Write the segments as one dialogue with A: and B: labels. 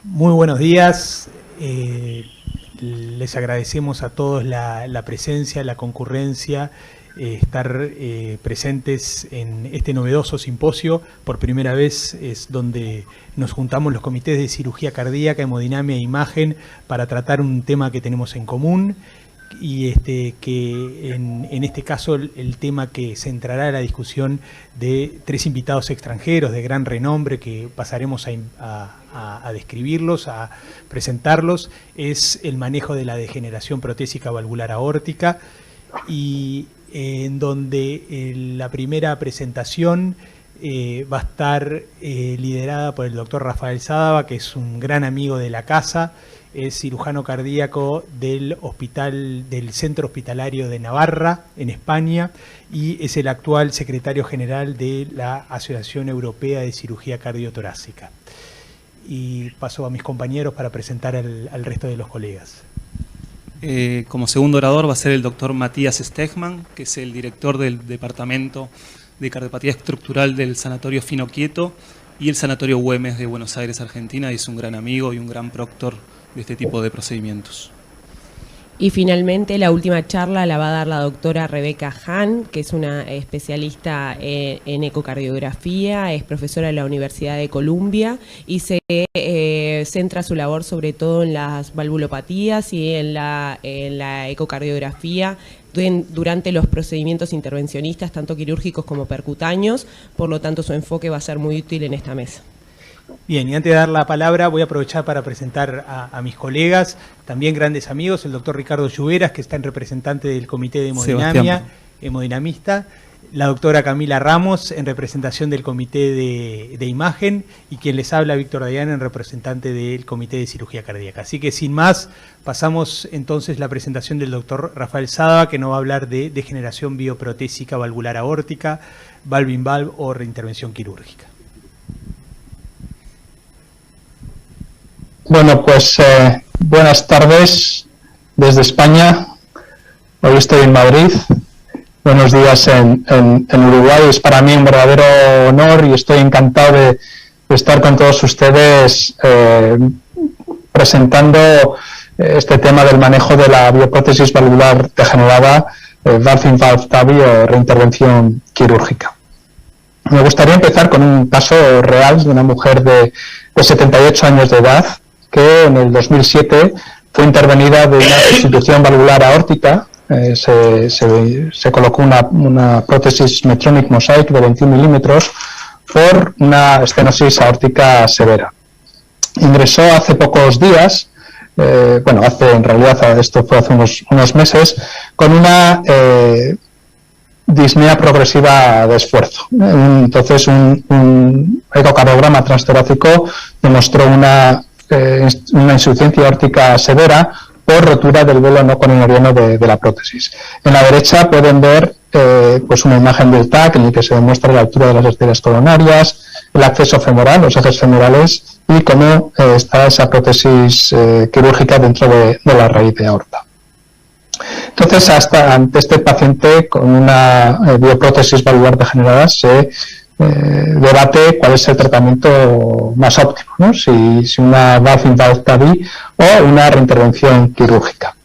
A: Muy buenos días. Les agradecemos a todos la presencia, la concurrencia, estar presentes en este novedoso simposio. Por primera vez es donde nos juntamos los comités de cirugía cardíaca, hemodinamia e imagen para tratar un tema que tenemos en común y que en este caso el tema que centrará la discusión de tres invitados extranjeros de gran renombre que pasaremos a describirlos, a presentarlos, es el manejo de la degeneración protésica valvular aórtica, y en donde la primera presentación va a estar liderada por el doctor Rafael Sádava, que es un gran amigo de la casa, es cirujano cardíaco del Centro Hospitalario de Navarra, en España, y es el actual secretario general de la Asociación Europea de Cirugía Cardiotorácica. Y paso a mis compañeros para presentar al resto de los colegas.
B: Como segundo orador va a ser el doctor Matías Stegman, que es el director del Departamento de Cardiopatía Estructural del Sanatorio Fino Quieto y el Sanatorio Güemes de Buenos Aires, Argentina, y es un gran amigo y un gran proctor de este tipo de procedimientos.
C: Y finalmente la última charla la va a dar la doctora Rebeca Hahn, que es una especialista en ecocardiografía, es profesora de la Universidad de Columbia y se centra su labor sobre todo en las valvulopatías y en la ecocardiografía durante los procedimientos intervencionistas, tanto quirúrgicos como percutáneos. Por lo tanto, su enfoque va a ser muy útil en esta mesa.
A: Bien, y antes de dar la palabra voy a aprovechar para presentar a mis colegas, también grandes amigos, el doctor Ricardo Lluveras, que está en representante del Comité de Hemodinamia, hemodinamista, la doctora Camila Ramos, en representación del Comité de Imagen, y quien les habla, Víctor Dayan, en representante del Comité de Cirugía Cardíaca. Así que sin más, pasamos entonces la presentación del doctor Rafael Sádava, que nos va a hablar de degeneración bioprotésica valvular aórtica, valve-in-valve o reintervención quirúrgica.
D: Bueno, pues buenas tardes desde España. Hoy estoy en Madrid. Buenos días en Uruguay. Es para mí un verdadero honor y estoy encantado de estar con todos ustedes presentando este tema del manejo de la bioprótesis valvular degenerada, valve-in-valve TAVI o reintervención quirúrgica. Me gustaría empezar con un caso real de una mujer de 78 años de edad que en el 2007 fue intervenida de una sustitución valvular aórtica. Se colocó una prótesis Medtronic Mosaic de 21 milímetros por una estenosis aórtica severa. Ingresó hace pocos días, en realidad esto fue hace unos meses, con una disnea progresiva de esfuerzo. Entonces un ecocardiograma transtorácico demostró una insuficiencia aórtica severa por rotura del velo no coronariano de la prótesis. En la derecha pueden ver una imagen del TAC en el que se demuestra la altura de las arterias coronarias, el acceso femoral, los ejes femorales y cómo está esa prótesis quirúrgica dentro de la raíz de aorta. Entonces, ante este paciente con una bioprótesis valvular degenerada se debate cuál es el tratamiento más óptimo, ¿no? Si una valve-in-valve TAVI o una reintervención quirúrgica.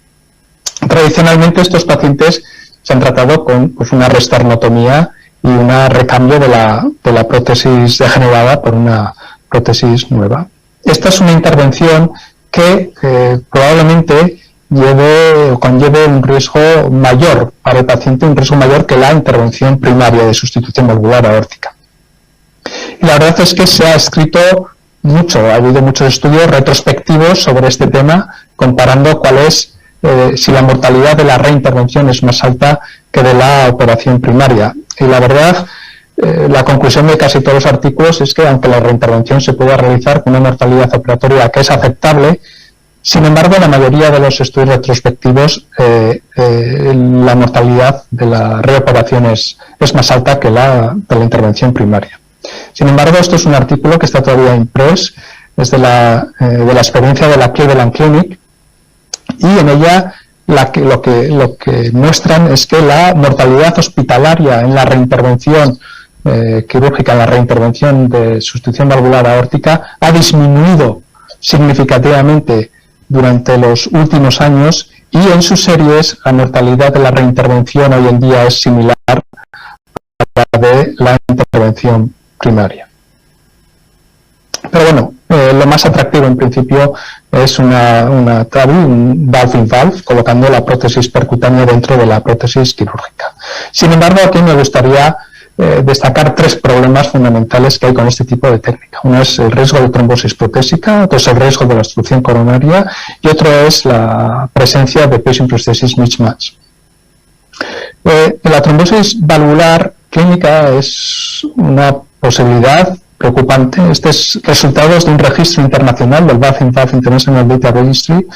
D: Tradicionalmente estos pacientes se han tratado con una resternotomía y un recambio de la prótesis degenerada por una prótesis nueva. Esta es una intervención que probablemente conlleve un riesgo mayor para el paciente, un riesgo mayor que la intervención primaria de sustitución valvular aórtica. Y la verdad es que se ha escrito mucho, ha habido muchos estudios retrospectivos sobre este tema, comparando si la mortalidad de la reintervención es más alta que de la operación primaria. Y la verdad, la conclusión de casi todos los artículos es que aunque la reintervención se pueda realizar con una mortalidad operatoria que es aceptable, sin embargo, en la mayoría de los estudios retrospectivos la mortalidad de la reoperación es más alta que la de la intervención primaria. Sin embargo, esto es un artículo que está todavía en press, es de la experiencia de la Cleveland Clinic, y en ella lo que muestran es que la mortalidad hospitalaria en la reintervención quirúrgica, en la reintervención de sustitución valvular aórtica, ha disminuido significativamente durante los últimos años, y en sus series la mortalidad de la reintervención hoy en día es similar a la de la intervención primaria. Pero bueno, lo más atractivo en principio es una TAVI, un valve-in-valve, colocando la prótesis percutánea dentro de la prótesis quirúrgica. Sin embargo, aquí me gustaría destacar 3 problemas fundamentales que hay con este tipo de técnica. Uno es el riesgo de trombosis protésica, otro es el riesgo de la obstrucción coronaria y otro es la presencia de patient prosthesis mismatch. La trombosis valvular clínica es una posibilidad preocupante. Este es resultado de un registro internacional del Valve-in-Valve International Data Registry,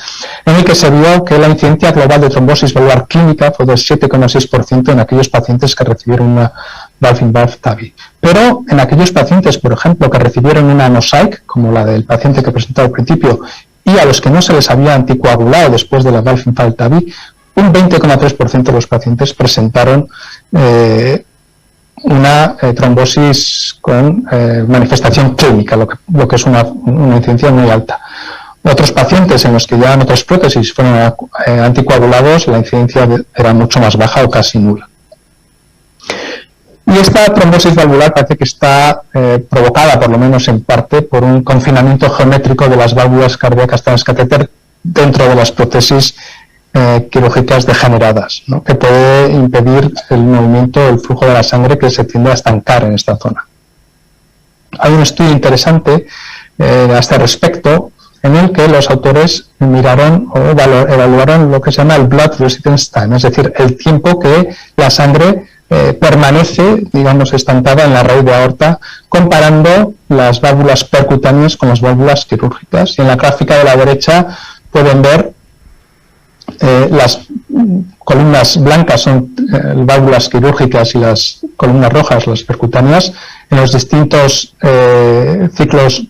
D: en el que se vio que la incidencia global de trombosis valvular clínica fue del 7,6% en aquellos pacientes que recibieron una Valve-in-Valve TAVI. Pero en aquellos pacientes, por ejemplo, que recibieron una NOSAIC, como la del paciente que presentó al principio, y a los que no se les había anticoagulado después de la Valve-in-Valve TAVI, un 20,3% de los pacientes presentaron una trombosis con manifestación clínica, lo que es una incidencia muy alta. Otros pacientes en los que llevan otras prótesis fueron anticoagulados, la incidencia era mucho más baja o casi nula. Y esta trombosis valvular parece que está provocada, por lo menos en parte, por un confinamiento geométrico de las válvulas cardíacas transcatéter dentro de las prótesis quirúrgicas degeneradas, ¿no?, que puede impedir el movimiento, el flujo de la sangre, que se tiende a estancar en esta zona. Hay un estudio interesante a este respecto, en el que los autores miraron o evaluaron lo que se llama el blood residence time, es decir, el tiempo que la sangre permanece, digamos, estancada en la raíz de aorta, comparando las válvulas percutáneas con las válvulas quirúrgicas. Y en la gráfica de la derecha pueden ver las columnas blancas son válvulas quirúrgicas y las columnas rojas las percutáneas. En los distintos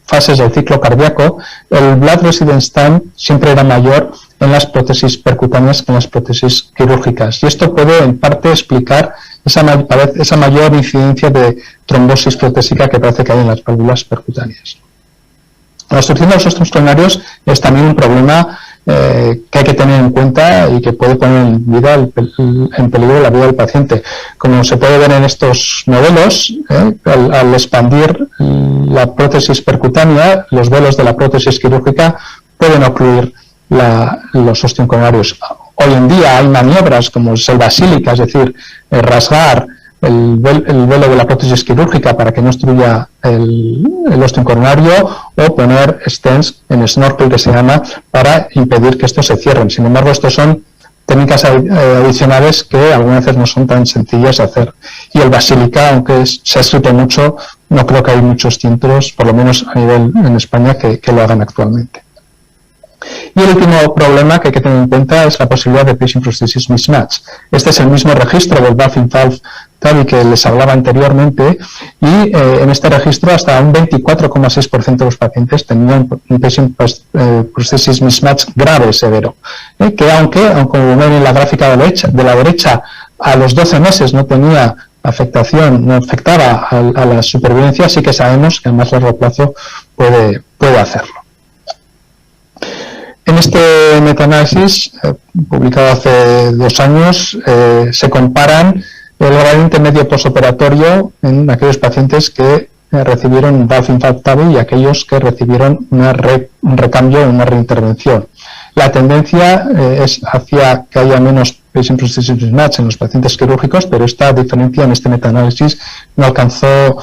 D: fases del ciclo cardíaco, el blood residence time siempre era mayor en las prótesis percutáneas que en las prótesis quirúrgicas. Y esto puede en parte explicar esa mayor incidencia de trombosis protésica que parece que hay en las válvulas percutáneas. La obstrucción de los ósteos coronarios es también un problema que hay que tener en cuenta y que puede poner en peligro la vida del paciente. Como se puede ver en estos modelos, al expandir la prótesis percutánea, los velos de la prótesis quirúrgica pueden ocluir los osteocoronarios. Hoy en día hay maniobras como el basílica, es decir, rasgar el velo de la prótesis quirúrgica para que no obstruya el osteocoronario, o poner stents en snorkel, que se llama, para impedir que estos se cierren. Sin embargo, estos son técnicas adicionales que algunas veces no son tan sencillas de hacer. Y el basílica, aunque se ha escrito mucho, no creo que hay muchos centros, por lo menos a nivel en España, que lo hagan actualmente. Y el último problema que hay que tener en cuenta es la posibilidad de patient prosthesis mismatch. Este es el mismo registro del Valve-in-Valve TAVI que les hablaba anteriormente, y en este registro hasta un 24,6% de los pacientes tenían un patient prosthesis mismatch grave, severo, que aunque como ven en la gráfica de la derecha, a los 12 meses no tenía afectación, no afectaba a la supervivencia, sí que sabemos que a más largo plazo puede hacerlo. En este metaanálisis, publicado hace 2 años, se comparan el gradiente medio postoperatorio en aquellos pacientes que recibieron Valve-in-Valve TAVI y aquellos que recibieron un recambio o una reintervención. La tendencia es hacia que haya menos patient prosthesis mismatch en los pacientes quirúrgicos, pero esta diferencia en este metaanálisis no alcanzó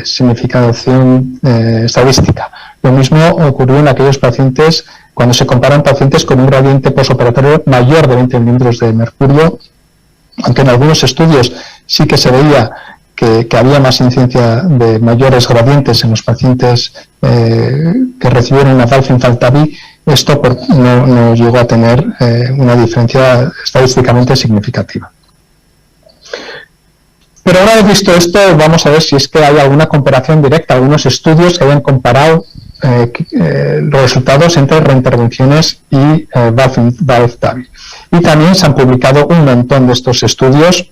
D: significación estadística. Lo mismo ocurrió en aquellos pacientes cuando se comparan pacientes con un gradiente postoperatorio mayor de 20 milímetros de mercurio, aunque en algunos estudios sí que se veía que había más incidencia de mayores gradientes en los pacientes que recibieron una Valve-in-Valve TAVI. Esto no llegó a tener una diferencia estadísticamente significativa. Pero ahora visto esto, vamos a ver si es que hay alguna comparación directa, algunos estudios que hayan comparado los resultados entre reintervenciones y Valve-in-Valve TAVI. Y también se han publicado un montón de estos estudios,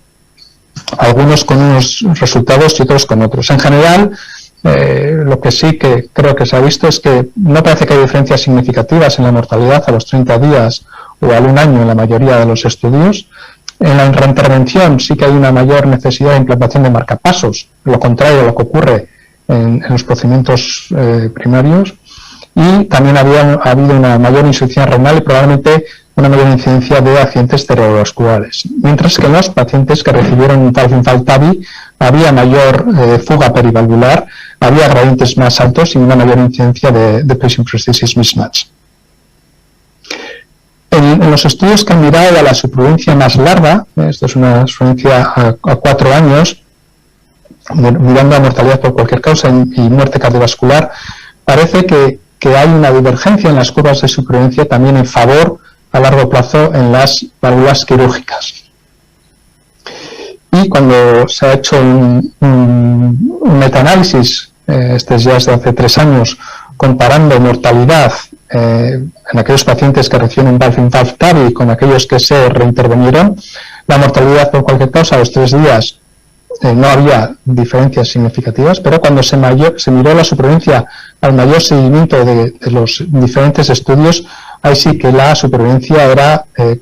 D: algunos con unos resultados y otros con otros. En general, Lo que sí que creo que se ha visto es que no parece que hay diferencias significativas en la mortalidad a los 30 días o al 1 año en la mayoría de los estudios. En la reintervención sí que hay una mayor necesidad de implantación de marcapasos, lo contrario a lo que ocurre en los procedimientos primarios. Y también ha habido una mayor insuficiencia renal y probablemente una mayor incidencia de accidentes cerebrovasculares. Mientras que en los pacientes que recibieron un Valve-Invalve-TAVI había mayor fuga perivalvular, había gradientes más altos y una mayor incidencia de patient-prosthesis mismatch. En los estudios que han mirado a la supervivencia más larga, esto es una supervivencia a 4 años, mirando a mortalidad por cualquier causa y muerte cardiovascular, parece que hay una divergencia en las curvas de supervivencia también en favor a largo plazo en las válvulas quirúrgicas. Y cuando se ha hecho un metaanálisis, este ya es de hace 3 años, comparando mortalidad en aquellos pacientes que reciben un Valve-Invalve-TAVI con aquellos que se reintervinieron, la mortalidad por cualquier causa a los 3 días no había diferencias significativas, pero cuando se miró la supervivencia al mayor seguimiento de los diferentes estudios, ahí sí que la supervivencia era en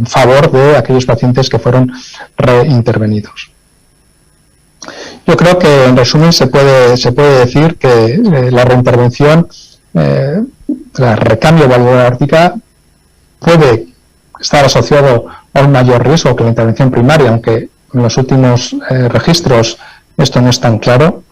D: favor de aquellos pacientes que fueron reintervenidos. Yo creo que en resumen se puede decir que la reintervención, el recambio valvular aórtica puede estar asociado a un mayor riesgo que la intervención primaria, aunque en los últimos registros esto no es tan claro.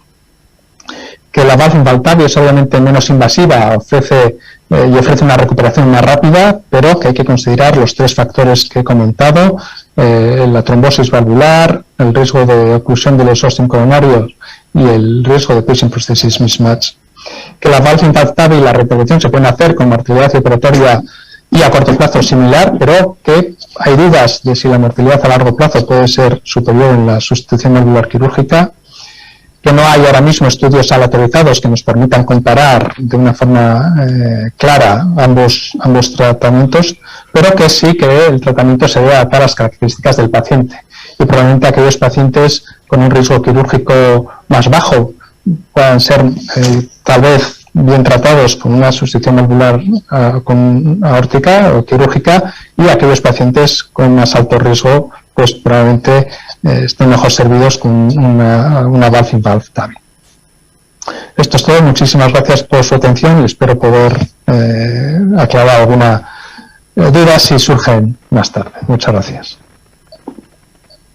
D: Que la Valve-Invalve-TAVI es obviamente menos invasiva, ofrece una recuperación más rápida, pero que hay que considerar los 3 factores que he comentado, la trombosis valvular, el riesgo de oclusión de los ostium coronarios y el riesgo de patient prosthesis mismatch. Que la Valve-Invalve-TAVI y la reintervención se pueden hacer con mortalidad operatoria y a corto plazo similar, pero que hay dudas de si la mortalidad a largo plazo puede ser superior en la sustitución valvular quirúrgica, que no hay ahora mismo estudios aleatorizados que nos permitan comparar de una forma clara ambos tratamientos, pero que sí que el tratamiento se debe adaptar a las características del paciente. Y probablemente aquellos pacientes con un riesgo quirúrgico más bajo puedan ser tal vez bien tratados con una sustitución valvular aórtica o quirúrgica, y aquellos pacientes con más alto riesgo pues probablemente estén mejor servidos con una Valve-Invalve-TAVI. Esto es todo. Muchísimas gracias por su atención y espero poder aclarar alguna duda si surgen más tarde. Muchas gracias.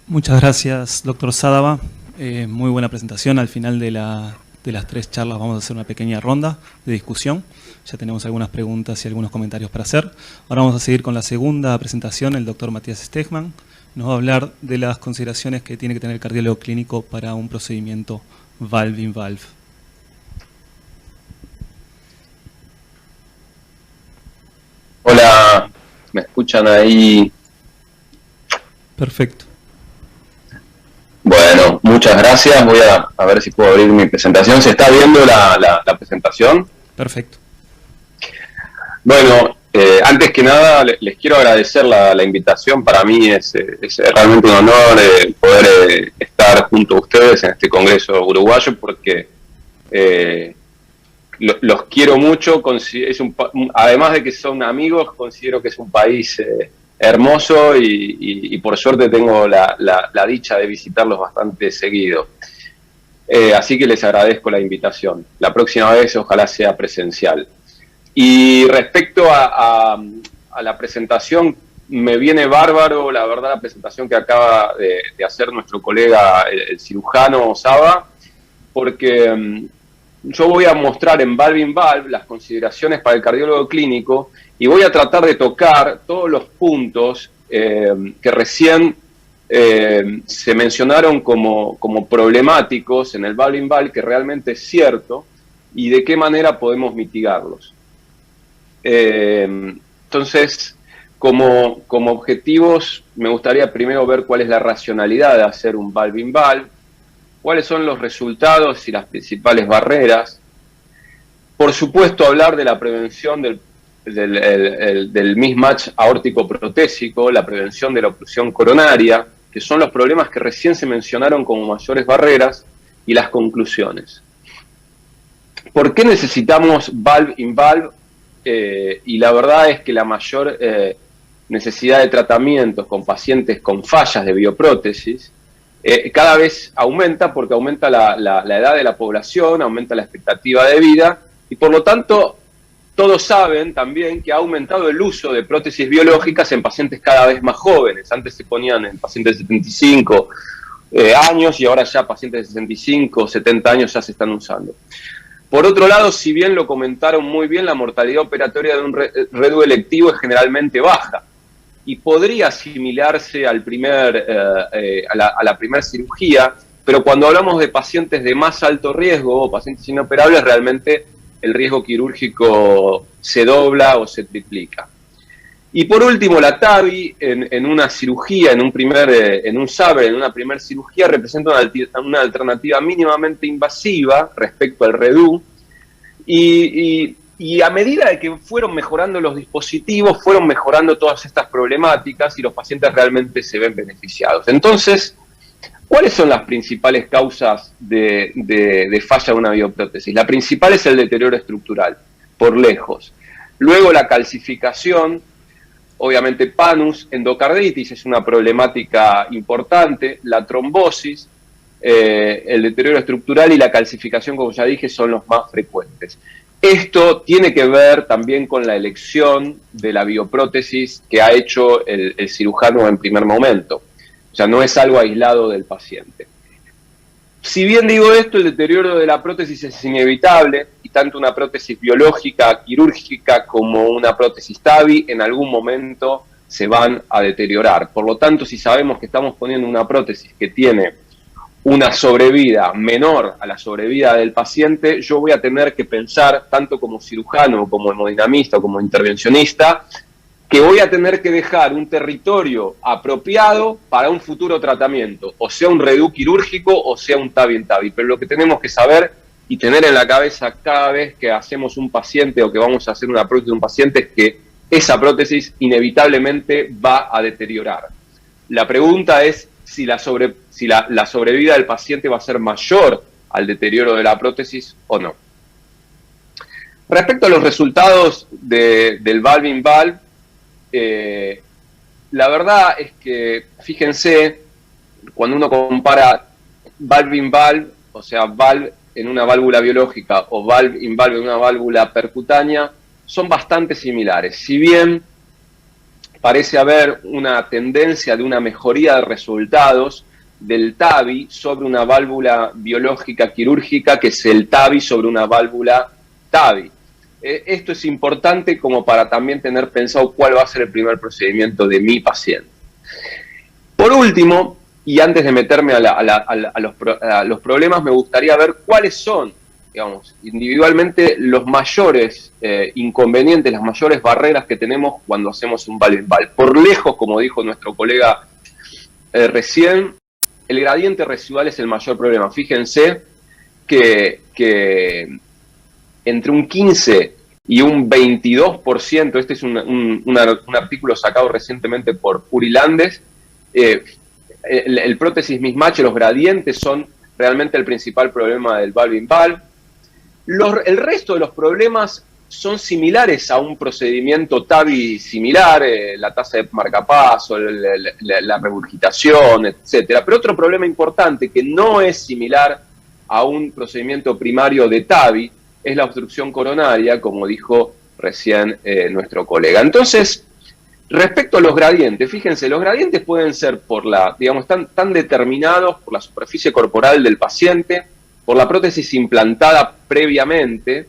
B: Muchas gracias, doctor Sadava. Muy buena presentación. Al final de las 3 charlas vamos a hacer una pequeña ronda de discusión. Ya tenemos algunas preguntas y algunos comentarios para hacer. Ahora vamos a seguir con la segunda presentación. El doctor Matías Stegman nos va a hablar de las consideraciones que tiene que tener el cardiólogo clínico para un procedimiento Valve-Invalve.
E: Hola, ¿me escuchan ahí?
B: Perfecto.
E: Bueno, muchas gracias. Voy a ver si puedo abrir mi presentación. ¿Se está viendo la presentación?
B: Perfecto.
E: Bueno, antes que nada les quiero agradecer la invitación. Para mí es realmente un honor poder estar junto a ustedes en este congreso uruguayo, porque los quiero mucho. Además de que son amigos, considero que es un país hermoso y por suerte tengo la dicha de visitarlos bastante seguido. Así que les agradezco la invitación. La próxima vez ojalá sea presencial. Y respecto a la presentación, me viene bárbaro, la verdad, la presentación que acaba de hacer nuestro colega, el cirujano Saba, porque yo voy a mostrar en Valve-Invalve las consideraciones para el cardiólogo clínico y voy a tratar de tocar todos los puntos que recién se mencionaron como problemáticos en el Valve-Invalve, que realmente es cierto, y de qué manera podemos mitigarlos. Entonces, como objetivos, me gustaría primero ver cuál es la racionalidad de hacer un Valve-Invalve, cuáles son los resultados y las principales barreras. Por supuesto, hablar de la prevención del mismatch aórtico-protésico, la prevención de la oclusión coronaria, que son los problemas que recién se mencionaron como mayores barreras, y las conclusiones. ¿Por qué necesitamos valve-in-valve? Y la verdad es que la mayor necesidad de tratamientos con pacientes con fallas de bioprótesis cada vez aumenta, porque aumenta la edad de la población, aumenta la expectativa de vida, y por lo tanto todos saben también que ha aumentado el uso de prótesis biológicas en pacientes cada vez más jóvenes. Antes se ponían en pacientes de 75 años y ahora ya pacientes de 65, 70 años ya se están usando. Por otro lado, si bien lo comentaron muy bien, la mortalidad operatoria de un redu electivo es generalmente baja y podría asimilarse al a la primera cirugía, pero cuando hablamos de pacientes de más alto riesgo o pacientes inoperables, realmente el riesgo quirúrgico se dobla o se triplica. Y por último, la TAVI en una cirugía, en un SAVR, en una primera cirugía, representa una alternativa mínimamente invasiva respecto al REDU, y a medida de que fueron mejorando los dispositivos, fueron mejorando todas estas problemáticas y los pacientes realmente se ven beneficiados. Entonces, ¿cuáles son las principales causas de falla de una bioprótesis? La principal es el deterioro estructural, por lejos. Luego la calcificación, obviamente panus, endocarditis es una problemática importante, la trombosis, el deterioro estructural y la calcificación, como ya dije, son los más frecuentes. Esto tiene que ver también con la elección de la bioprótesis que ha hecho el cirujano en primer momento. O sea, no es algo aislado del paciente. Si bien digo esto, el deterioro de la prótesis es inevitable, y tanto una prótesis biológica, quirúrgica, como una prótesis TAVI, en algún momento se van a deteriorar. Por lo tanto, si sabemos que estamos poniendo una prótesis que tiene una sobrevida menor a la sobrevida del paciente, yo voy a tener que pensar, tanto como cirujano, como hemodinamista, como intervencionista, que voy a tener que dejar un territorio apropiado para un futuro tratamiento, o sea un redu quirúrgico o sea un TAVI en TAVI. Pero lo que tenemos que saber y tener en la cabeza cada vez que hacemos un paciente o que vamos a hacer una prótesis de un paciente es que esa prótesis inevitablemente va a deteriorar. La pregunta es si la sobrevida del paciente va a ser mayor al deterioro de la prótesis o no. Respecto a los resultados del valve-in-valve, la verdad es que, fíjense, cuando uno compara valve-in-valve, o sea, valve en una válvula biológica o valve-in-valve en una válvula percutánea, son bastante similares. Si bien parece haber una tendencia de una mejoría de resultados del TAVI sobre una válvula biológica quirúrgica, que es el TAVI sobre una válvula TAVI. Esto es importante como para también tener pensado cuál va a ser el primer procedimiento de mi paciente. Por último, y antes de meterme a los problemas, me gustaría ver cuáles son, digamos, individualmente los mayores inconvenientes, las mayores barreras que tenemos cuando hacemos un valve-in-valve. Por lejos, como dijo nuestro colega recién, el gradiente residual es el mayor problema. Fíjense que entre un 15 y un 22%, este es un artículo sacado recientemente por Purilandes, el prótesis mismatch, los gradientes son realmente el principal problema del valve-in-valve. El resto de los problemas son similares a un procedimiento TAVI similar, la tasa de marcapaso, la regurgitación, etcétera. Pero otro problema importante que no es similar a un procedimiento primario de TAVI es la obstrucción coronaria, como dijo recién nuestro colega. Entonces, respecto a los gradientes, fíjense, los gradientes pueden ser están determinados por la superficie corporal del paciente, por la prótesis implantada previamente,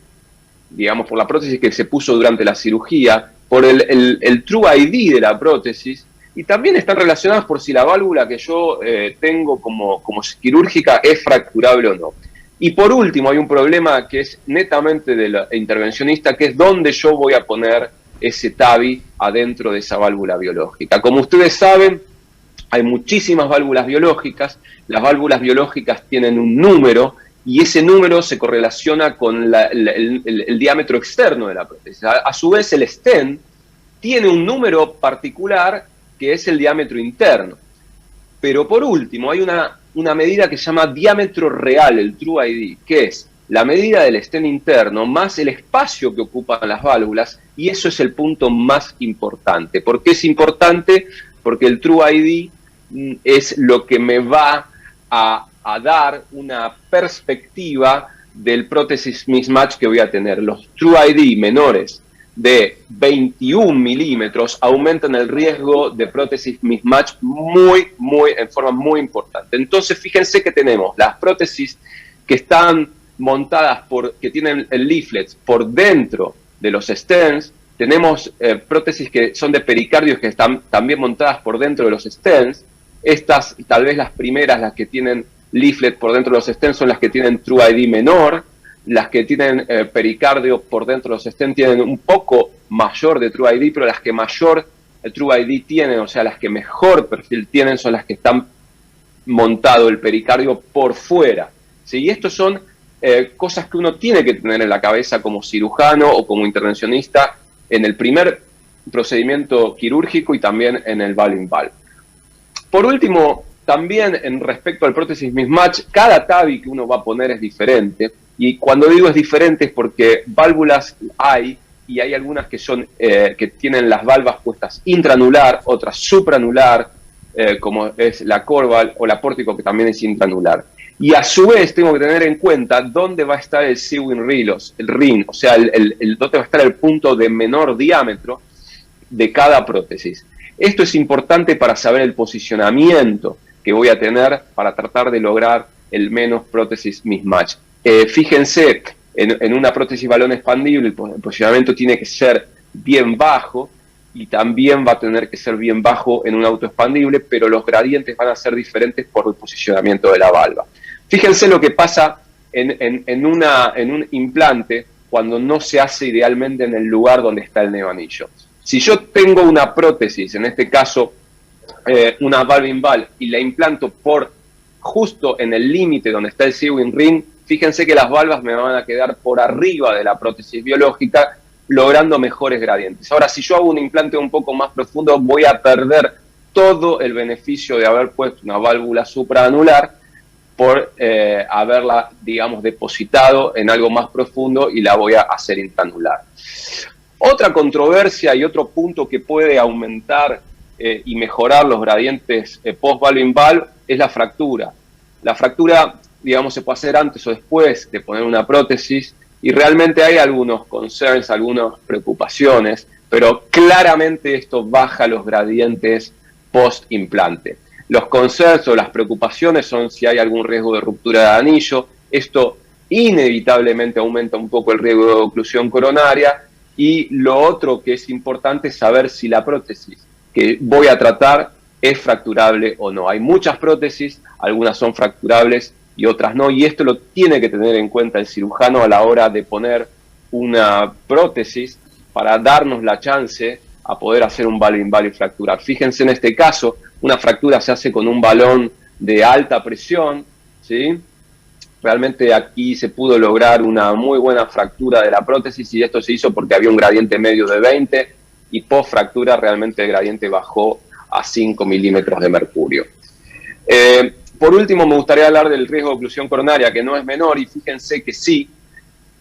E: digamos, por la prótesis que se puso durante la cirugía, por el True ID de la prótesis, y también están relacionados por si la válvula que yo tengo como quirúrgica es fracturable o no. Y por último, hay un problema que es netamente del intervencionista, que es dónde yo voy a poner ese TAVI adentro de esa válvula biológica. Como ustedes saben, hay muchísimas válvulas biológicas. Las válvulas biológicas tienen un número y ese número se correlaciona con el diámetro externo de la prótesis. A su vez, el stent tiene un número particular que es el diámetro interno. Pero por último, hay una medida que se llama diámetro real, el True ID, que es la medida del stent interno más el espacio que ocupan las válvulas, y eso es el punto más importante. ¿Por qué es importante? Porque el True ID es lo que me va a dar una perspectiva del prótesis mismatch que voy a tener. Los True ID menores de 21 milímetros aumentan el riesgo de prótesis mismatch en forma muy importante. Entonces, fíjense que tenemos las prótesis que están montadas que tienen el leaflet por dentro de los stents, tenemos prótesis que son de pericardios que están también montadas por dentro de los stents. Estas, tal vez las primeras, las que tienen leaflet por dentro de los stents, son las que tienen True ID menor. Las que tienen pericardio por dentro de los stents tienen un poco mayor de True ID, pero las que mayor True ID tienen, o sea, las que mejor perfil tienen, son las que están montado el pericardio por fuera. ¿Sí? Y estos son cosas que uno tiene que tener en la cabeza como cirujano o como intervencionista en el primer procedimiento quirúrgico y también en el valve-in-valve. Por último, también en respecto al prótesis mismatch, cada TAVI que uno va a poner es diferente. Y cuando digo es diferente es porque válvulas hay, y hay algunas que son que tienen las valvas puestas intraanular, otras supraanular, como es la Corval o la Pórtico, que también es intraanular. Y a su vez tengo que tener en cuenta dónde va a estar el Sewing ring, o sea, dónde va a estar el punto de menor diámetro de cada prótesis. Esto es importante para saber el posicionamiento que voy a tener para tratar de lograr el menos prótesis mismatch. Fíjense, en una prótesis balón expandible el posicionamiento tiene que ser bien bajo y también va a tener que ser bien bajo en un auto expandible, pero los gradientes van a ser diferentes por el posicionamiento de la valva. Fíjense lo que pasa en un implante cuando no se hace idealmente en el lugar donde está el neoanillo. Si yo tengo una prótesis, en este caso una valve-in-valve, y la implanto justo en el límite donde está el Sewing ring, fíjense que las valvas me van a quedar por arriba de la prótesis biológica, logrando mejores gradientes. Ahora, si yo hago un implante un poco más profundo, voy a perder todo el beneficio de haber puesto una válvula supraanular por haberla, digamos, depositado en algo más profundo y la voy a hacer intraanular. Otra controversia y otro punto que puede aumentar y mejorar los gradientes post-valve-in-valve es la fractura. La fractura, digamos, se puede hacer antes o después de poner una prótesis, y realmente hay algunos concerns, algunas preocupaciones, pero claramente esto baja los gradientes post-implante. Los concerns o las preocupaciones son si hay algún riesgo de ruptura de anillo. Esto inevitablemente aumenta un poco el riesgo de oclusión coronaria, y lo otro que es importante es saber si la prótesis que voy a tratar es fracturable o no. Hay muchas prótesis, algunas son fracturables y otras no, y esto lo tiene que tener en cuenta el cirujano a la hora de poner una prótesis para darnos la chance a poder hacer un valve-in-valve y fracturar. Fíjense, en este caso, una fractura se hace con un balón de alta presión, ¿sí? Realmente aquí se pudo lograr una muy buena fractura de la prótesis, y esto se hizo porque había un gradiente medio de 20, y post fractura realmente el gradiente bajó a 5 milímetros de mercurio. Por último, me gustaría hablar del riesgo de oclusión coronaria, que no es menor, y fíjense que sí,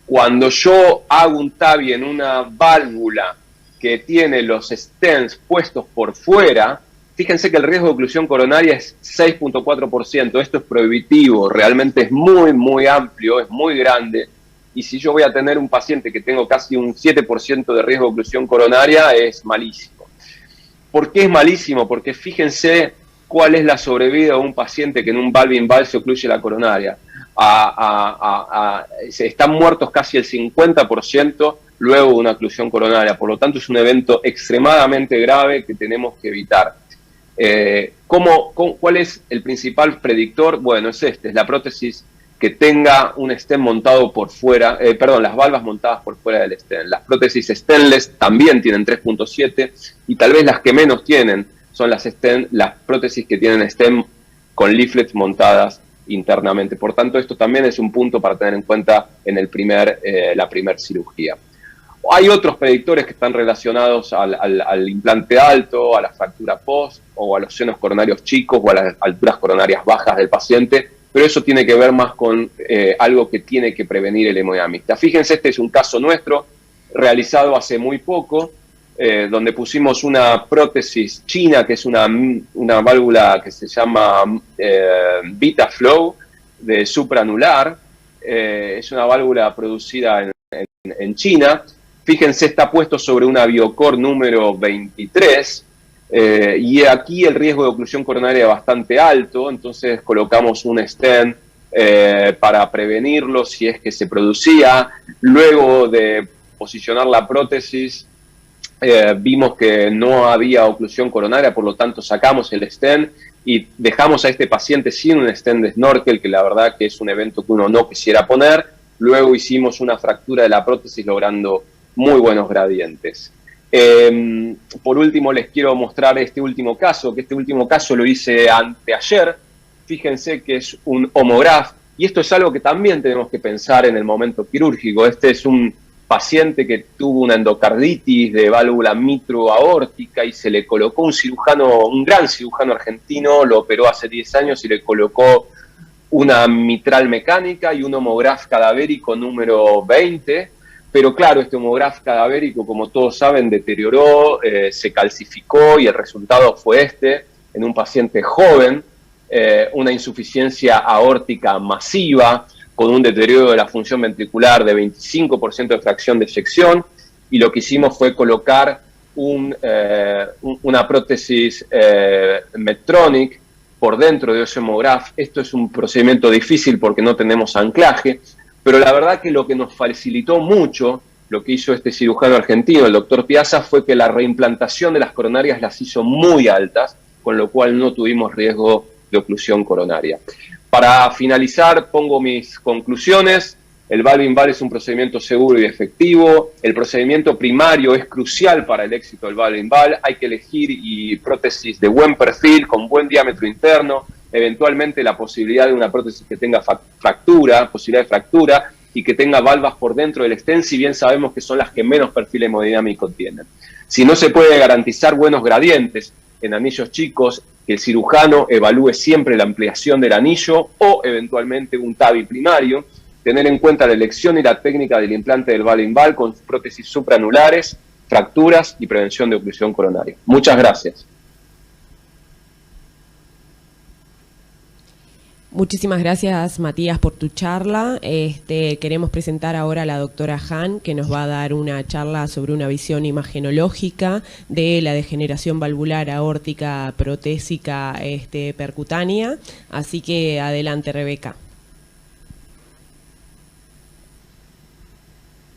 E: cuando yo hago un TAVI en una válvula que tiene los stents puestos por fuera, fíjense que el riesgo de oclusión coronaria es 6.4%. Esto es prohibitivo, realmente es muy, muy amplio, es muy grande. Y si yo voy a tener un paciente que tengo casi un 7% de riesgo de oclusión coronaria, es malísimo. ¿Por qué es malísimo? Porque fíjense cuál es la sobrevida de un paciente que en un valve-in-valve se ocluye la coronaria. Están muertos casi el 50% luego de una oclusión coronaria. Por lo tanto, es un evento extremadamente grave que tenemos que evitar. ¿Cuál es el principal predictor? Bueno, es la prótesis que tenga un stent montado por fuera, las valvas montadas por fuera del stent. Las prótesis stainless también tienen 3.7, y tal vez las que menos tienen son las prótesis que tienen stent con leaflets montadas internamente. Por tanto, esto también es un punto para tener en cuenta en la primer cirugía. Hay otros predictores que están relacionados al implante alto, a la fractura post, o a los senos coronarios chicos, o a las alturas coronarias bajas del paciente, pero eso tiene que ver más con algo que tiene que prevenir el hemodinamista. Fíjense, este es un caso nuestro, realizado hace muy poco, donde pusimos una prótesis china, que es una válvula que se llama VitaFlow, de supraanular. Es una válvula producida en China. Fíjense, está puesto sobre una Biocore número 23, y aquí el riesgo de oclusión coronaria es bastante alto, entonces colocamos un stent para prevenirlo si es que se producía. Luego de posicionar la prótesis, vimos que no había oclusión coronaria, por lo tanto sacamos el stent y dejamos a este paciente sin un stent de snorkel, que la verdad que es un evento que uno no quisiera poner. Luego hicimos una fractura de la prótesis logrando muy buenos gradientes. Por último, les quiero mostrar este último caso, que este último caso lo hice anteayer. Fíjense que es un homograph, y esto es algo que también tenemos que pensar en el momento quirúrgico. Este es un paciente que tuvo una endocarditis de válvula mitroaórtica y se le colocó un gran cirujano argentino, lo operó hace 10 años y le colocó una mitral mecánica y un homograph cadavérico número 20, pero claro, este homograph cadavérico, como todos saben, deterioró, se calcificó, y el resultado fue este, en un paciente joven, una insuficiencia aórtica masiva, con un deterioro de la función ventricular de 25% de fracción de eyección, y lo que hicimos fue colocar una prótesis Medtronic por dentro de ese homograph. Esto es un procedimiento difícil porque no tenemos anclaje, pero la verdad que lo que nos facilitó mucho, lo que hizo este cirujano argentino, el doctor Piazza, fue que la reimplantación de las coronarias las hizo muy altas, con lo cual no tuvimos riesgo de oclusión coronaria. Para finalizar, pongo mis conclusiones. El valve-in-valve es un procedimiento seguro y efectivo. El procedimiento primario es crucial para el éxito del valve-in-valve. Hay que elegir prótesis de buen perfil, con buen diámetro interno, eventualmente la posibilidad de una prótesis que tenga posibilidad de fractura, y que tenga valvas por dentro del stent, si bien sabemos que son las que menos perfil hemodinámico tienen. Si no se puede garantizar buenos gradientes en anillos chicos, que el cirujano evalúe siempre la ampliación del anillo o eventualmente un TAVI primario. Tener en cuenta la elección y la técnica del implante del valve-in-valve con prótesis supraanulares, fracturas y prevención de oclusión coronaria. Muchas gracias.
C: Muchísimas gracias, Matías, por tu charla. Queremos presentar ahora a la doctora Han, que nos va a dar una charla sobre una visión imagenológica de la degeneración valvular aórtica protésica percutánea. Así que adelante, Rebeca.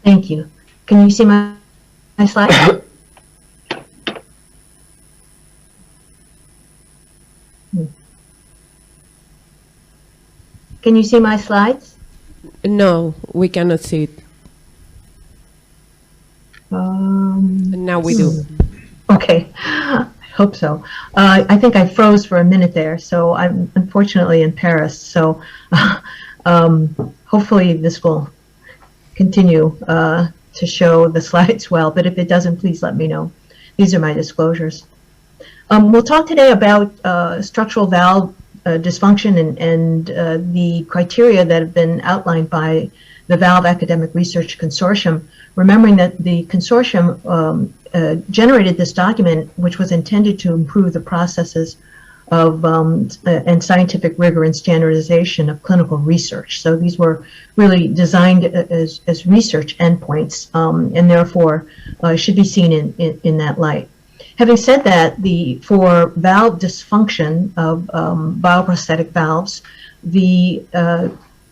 F: Thank you. Can you see my slide? Can you see my slides?
C: No, we cannot see it. Now we do.
F: Okay, I hope so. I think I froze for a minute there, so I'm unfortunately in Paris. So hopefully this will continue to show the slides well, but if it doesn't, please let me know. These are my disclosures. We'll talk today about structural valve dysfunction and the criteria that have been outlined by the Valve Academic Research Consortium, remembering that the consortium generated this document, which was intended to improve the processes of and scientific rigor and standardization of clinical research. So these were really designed as research endpoints, and therefore should be seen in that light. Having said that, for valve dysfunction of bioprosthetic valves, the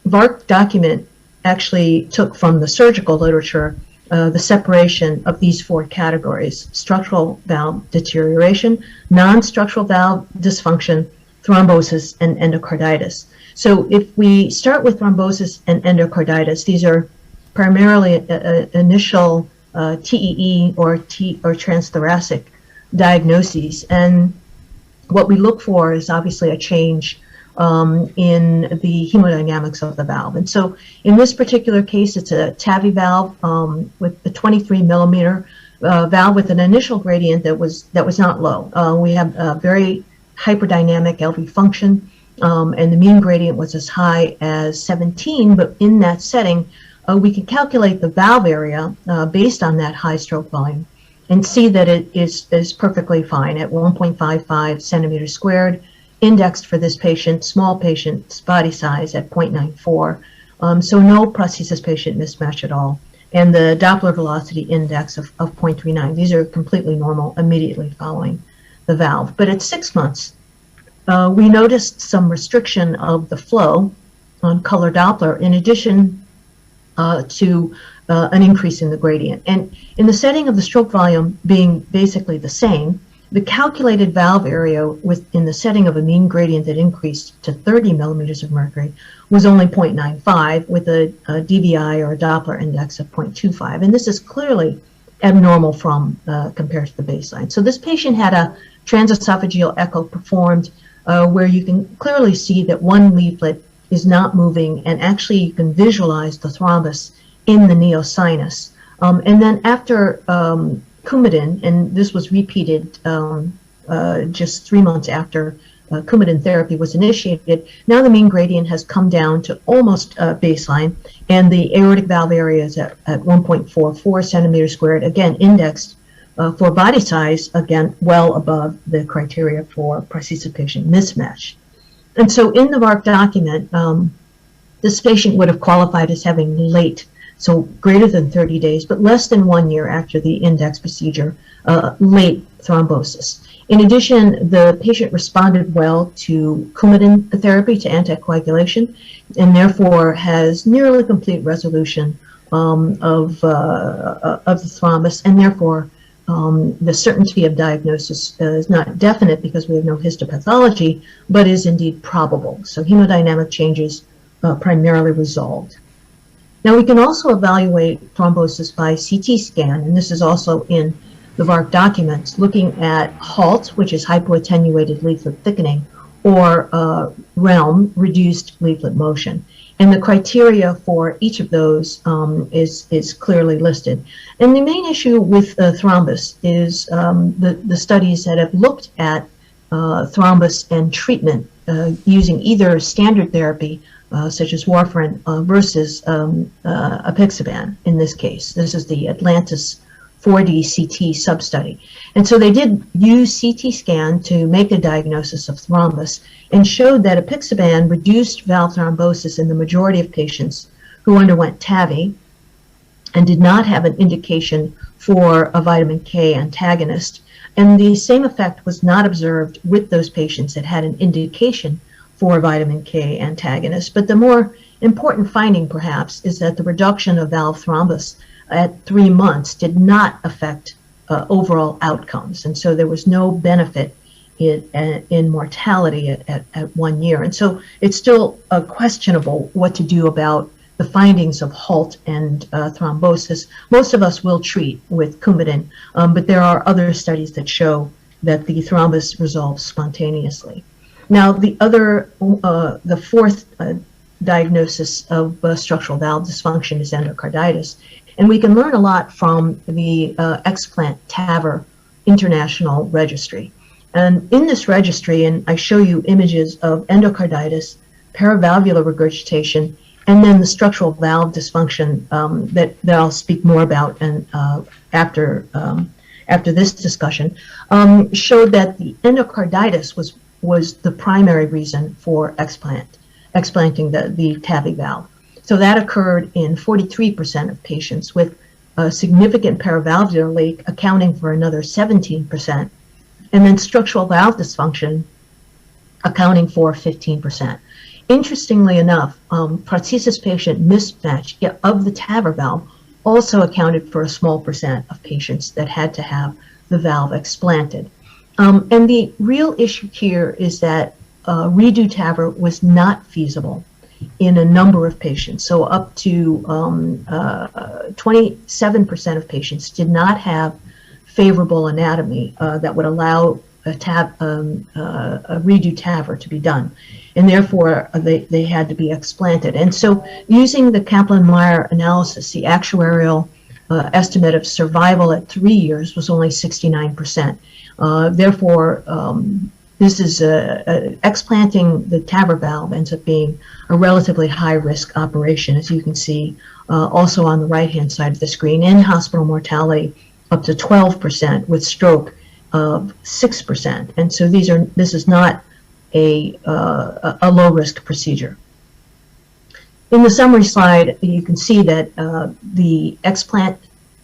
F: VARC document actually took from the surgical literature the separation of these four categories: structural valve deterioration, non-structural valve dysfunction, thrombosis, and endocarditis. So if we start with thrombosis and endocarditis, these are primarily initial TEE or transthoracic diagnoses, and what we look for is obviously a change in the hemodynamics of the valve. And so in this particular case, it's a TAVI valve with a 23 millimeter valve with an initial gradient that was not low. We have a very hyperdynamic LV function, and the mean gradient was as high as 17, but in that setting, we can calculate the valve area based on that high stroke volume and see that it is perfectly fine at 1.55 centimeters squared, indexed for this patient, small patient's body size at 0.94, so no prosthesis patient mismatch at all, and the Doppler velocity index of 0.39. These are completely normal immediately following the valve. But at 6 months, we noticed some restriction of the flow on color Doppler in addition to an increase in the gradient. And in the setting of the stroke volume being basically the same, the calculated valve area in the setting of a mean gradient that increased to 30 millimeters of mercury was only 0.95 with a DVI or a Doppler index of 0.25. And this is clearly abnormal from compared to the baseline. So this patient had a transesophageal echo performed where you can clearly see that one leaflet is not moving, and actually you can visualize the thrombus in the neosinus. And then after Coumadin, and this was repeated just 3 months after Coumadin therapy was initiated, now the mean gradient has come down to almost baseline, and the aortic valve area is at 1.44 centimeters squared, again indexed for body size, again well above the criteria for prosthesis patient mismatch. And so in the VARC document, this patient would have qualified as having late, so greater than 30 days, but less than 1 year after the index procedure, late thrombosis. In addition, the patient responded well to Coumadin therapy, to anticoagulation, and therefore has nearly complete resolution of the thrombus, and therefore the certainty of diagnosis is not definite because we have no histopathology, but is indeed probable. So hemodynamic changes primarily resolved. Now we can also evaluate thrombosis by CT scan, and this is also in the VARC documents, looking at HALT, which is hypoattenuated leaflet thickening, or RELM, reduced leaflet motion. And the criteria for each of those is clearly listed. And the main issue with thrombus is the studies that have looked at thrombus and treatment using either standard therapy, such as warfarin, versus apixaban in this case. This is the Atlantis 4D CT sub-study. And so they did use CT scan to make a diagnosis of thrombus and showed that apixaban reduced valve thrombosis in the majority of patients who underwent TAVI and did not have an indication for a vitamin K antagonist. And the same effect was not observed with those patients that had an indication for a vitamin K antagonist. But the more important finding, perhaps, is that the reduction of valve thrombus at 3 months did not affect overall outcomes. And so there was no benefit in mortality at 1 year. And so it's still questionable what to do about the findings of HALT and thrombosis. Most of us will treat with Coumadin, but there are other studies that show that the thrombus resolves spontaneously. Now, the fourth diagnosis of structural valve dysfunction is endocarditis. And we can learn a lot from the Explant TAVR International Registry. And in this registry, and I show you images of endocarditis, paravalvular regurgitation, and then the structural valve dysfunction that I'll speak more about and after this discussion, showed that the endocarditis was the primary reason for explanting the TAVI valve. So that occurred in 43% of patients, with a significant paravalvular leak accounting for another 17%, and then structural valve dysfunction accounting for 15%. Interestingly enough, prosthesis patient mismatch of the TAVR valve also accounted for a small percent of patients that had to have the valve explanted. And the real issue here is that redo TAVR was not feasible in a number of patients. So up to 27% of patients did not have favorable anatomy that would allow a redo TAVR to be done, and therefore they had to be explanted. And so using the Kaplan-Meier analysis, the actuarial estimate of survival at 3 years was only 69%. Therefore, this is explanting the TAVR valve ends up being a relatively high-risk operation, as you can see also on the right-hand side of the screen, in hospital mortality up to 12%, with stroke of 6%. And so this is not a low-risk procedure. In the summary slide, you can see that the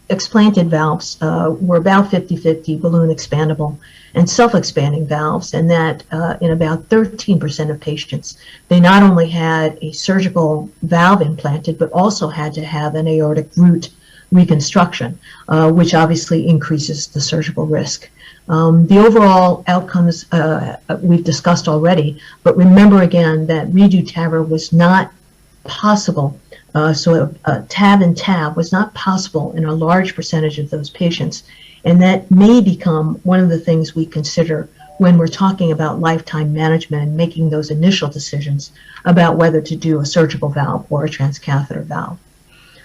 F: explanted valves were about 50-50 balloon expandable and self-expanding valves, and that in about 13% of patients, they not only had a surgical valve implanted, but also had to have an aortic root reconstruction, which obviously increases the surgical risk. The overall outcomes we've discussed already, but remember again that redo TAVR was not possible. So TAV and TAV was not possible in a large percentage of those patients, and that may become one of the things we consider when we're talking about lifetime management and making those initial decisions about whether to do a surgical valve or a transcatheter valve.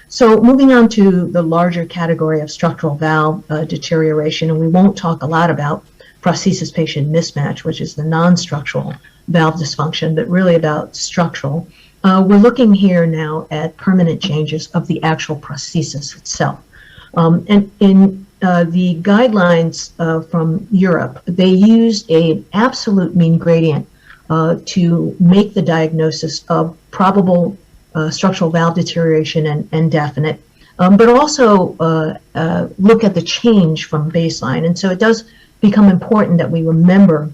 F: So moving on to the larger category of structural valve deterioration, and we won't talk a lot about prosthesis-patient mismatch, which is the non-structural valve dysfunction, but really about structural. We're looking here now at permanent changes of the actual prosthesis itself. And in the guidelines from Europe, they used an absolute mean gradient to make the diagnosis of probable structural valve deterioration and definite, but also look at the change from baseline. And so it does become important that we remember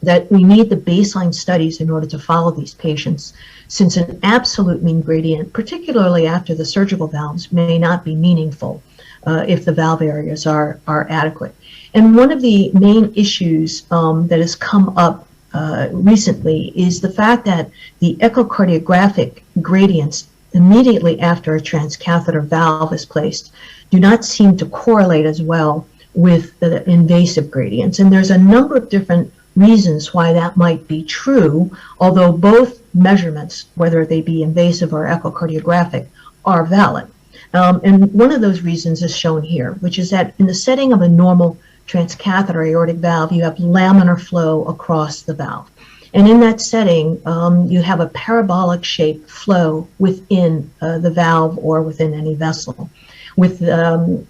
F: that we need the baseline studies in order to follow these patients, since an absolute mean gradient, particularly after the surgical valves, may not be meaningful if the valve areas are adequate. And one of the main issues that has come up recently is the fact that the echocardiographic gradients immediately after a transcatheter valve is placed do not seem to correlate as well with the invasive gradients. And there's a number of different reasons why that might be true, although both measurements, whether they be invasive or echocardiographic, are valid. And one of those reasons is shown here, which is that in the setting of a normal transcatheter aortic valve, you have laminar flow across the valve. And in that setting, you have a parabolic shaped flow within the valve or within any vessel, with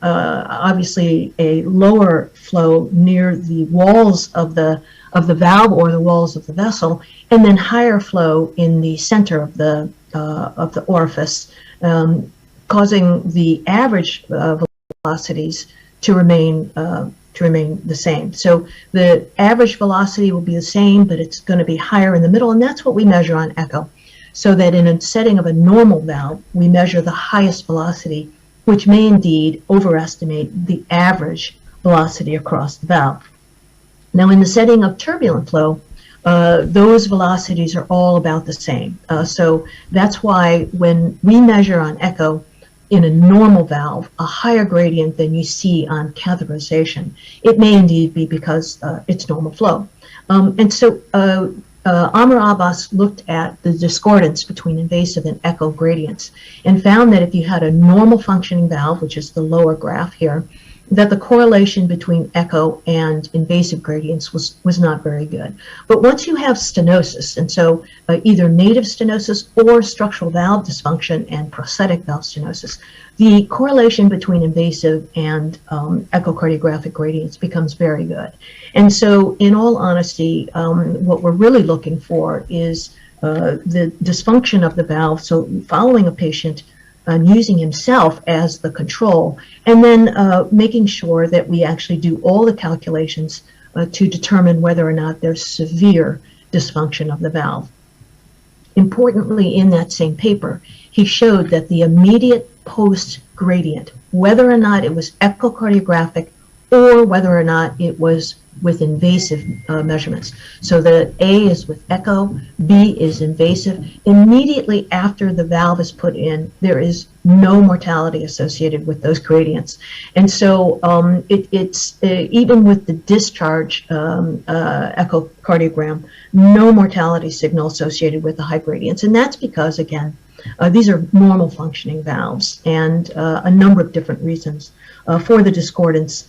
F: obviously a lower flow near the walls of the valve or the walls of the vessel, and then higher flow in the center of the orifice, causing the average velocities to remain the same. So the average velocity will be the same, but it's going to be higher in the middle, and that's what we measure on echo. So that in a setting of a normal valve, we measure the highest velocity, which may indeed overestimate the average velocity across the valve. Now, in the setting of turbulent flow, those velocities are all about the same. So that's why when we measure on echo in a normal valve a higher gradient than you see on catheterization, it may indeed be because it's normal flow. And so Amr Abbas looked at the discordance between invasive and echo gradients and found that if you had a normal functioning valve, which is the lower graph here, that the correlation between echo and invasive gradients was not very good. But once you have stenosis, and so either native stenosis or structural valve dysfunction and prosthetic valve stenosis, the correlation between invasive and echocardiographic gradients becomes very good. And so in all honesty, what we're really looking for is the dysfunction of the valve, so following a patient and using himself as the control, and then making sure that we actually do all the calculations to determine whether or not there's severe dysfunction of the valve. Importantly, in that same paper, he showed that the immediate post gradient, whether or not it was echocardiographic or whether or not it was with invasive measurements. So the A is with echo, B is invasive. Immediately after the valve is put in, there is no mortality associated with those gradients. And so it's even with the discharge echocardiogram, no mortality signal associated with the high gradients. And that's because, again, these are normal functioning valves, and a number of different reasons for the discordance,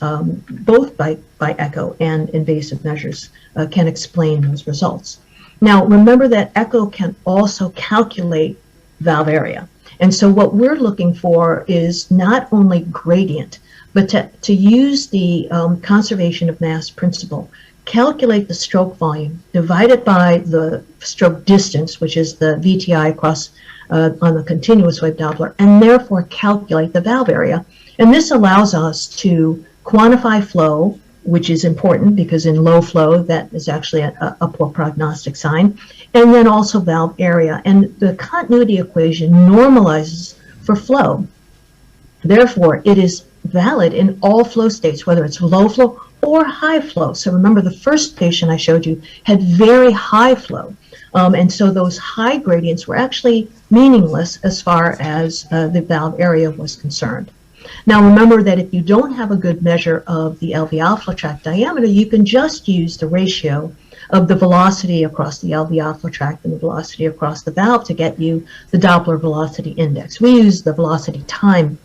F: both by echo and invasive measures, can explain those results. Now, remember that echo can also calculate valve area. And so what we're looking for is not only gradient, but to use the conservation of mass principle, calculate the stroke volume, divide it by the stroke distance, which is the VTI across on the continuous wave Doppler, and therefore calculate the valve area. And this allows us to quantify flow, which is important because in low flow, that is actually a poor prognostic sign, and then also valve area. And the continuity equation normalizes for flow. Therefore, it is valid in all flow states, whether it's low flow or high flow. So remember, the first patient I showed you had very high flow. And so those high gradients were actually meaningless as far as the valve area was concerned. Now remember that if you don't have a good measure of the alveolar tract diameter, you can just use the ratio of the velocity across the alveolar tract and the velocity across the valve to get you the Doppler velocity index. We use the velocity time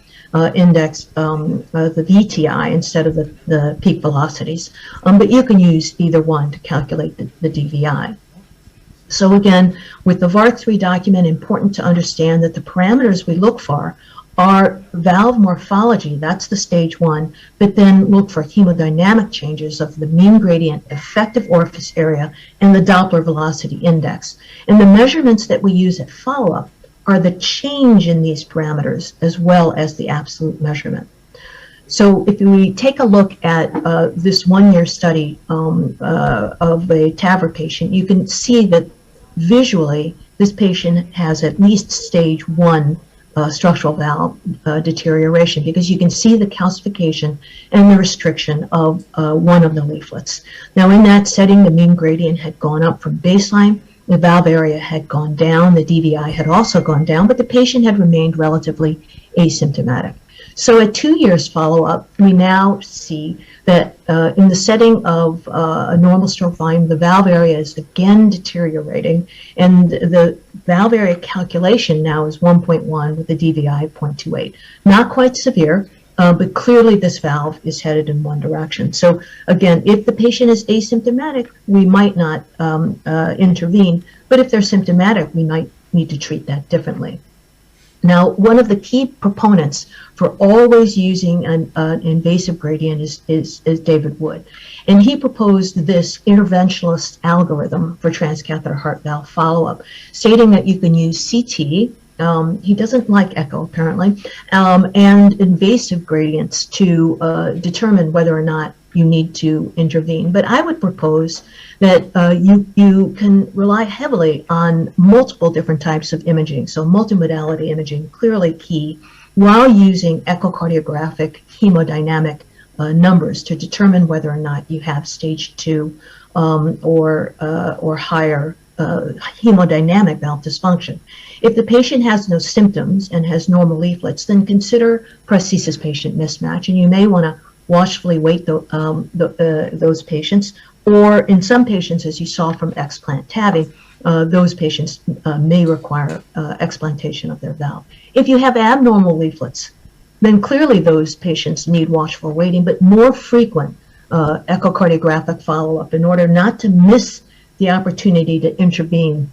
F: index, the VTI, instead of the peak velocities, but you can use either one to calculate the DVI. So again, with the VARC-3 document, important to understand that the parameters we look for are valve morphology, that's the stage 1, but then look for hemodynamic changes of the mean gradient, effective orifice area, and the Doppler velocity index. And the measurements that we use at follow-up are the change in these parameters as well as the absolute measurement. So if we take a look at this one-year study of a TAVR patient, you can see that visually this patient has at least stage 1 structural valve deterioration, because you can see the calcification and the restriction of one of the leaflets. Now in that setting, the mean gradient had gone up from baseline, the valve area had gone down, the DVI had also gone down, but the patient had remained relatively asymptomatic. So at 2 years follow-up, we now see that in the setting of a normal stroke volume, the valve area is again deteriorating, and the valve area calculation now is 1.1 with a DVI of 0.28. Not quite severe, but clearly this valve is headed in one direction. So again, if the patient is asymptomatic, we might not intervene, but if they're symptomatic, we might need to treat that differently. Now, one of the key proponents for always using an invasive gradient is David Wood. And he proposed this interventionalist algorithm for transcatheter heart valve follow-up, stating that you can use CT, he doesn't like echo apparently, and invasive gradients to determine whether or not you need to intervene. But I would propose that you can rely heavily on multiple different types of imaging. So multimodality imaging, clearly key, while using echocardiographic hemodynamic numbers to determine whether or not you have stage 2 or higher hemodynamic valve dysfunction. If the patient has no symptoms and has normal leaflets, then consider prosthesis patient mismatch, and you may want to watchfully weight those patients, or in some patients, as you saw from explant TAVI, those patients may require explantation of their valve. If you have abnormal leaflets, then clearly those patients need watchful waiting, but more frequent echocardiographic follow-up in order not to miss the opportunity to intervene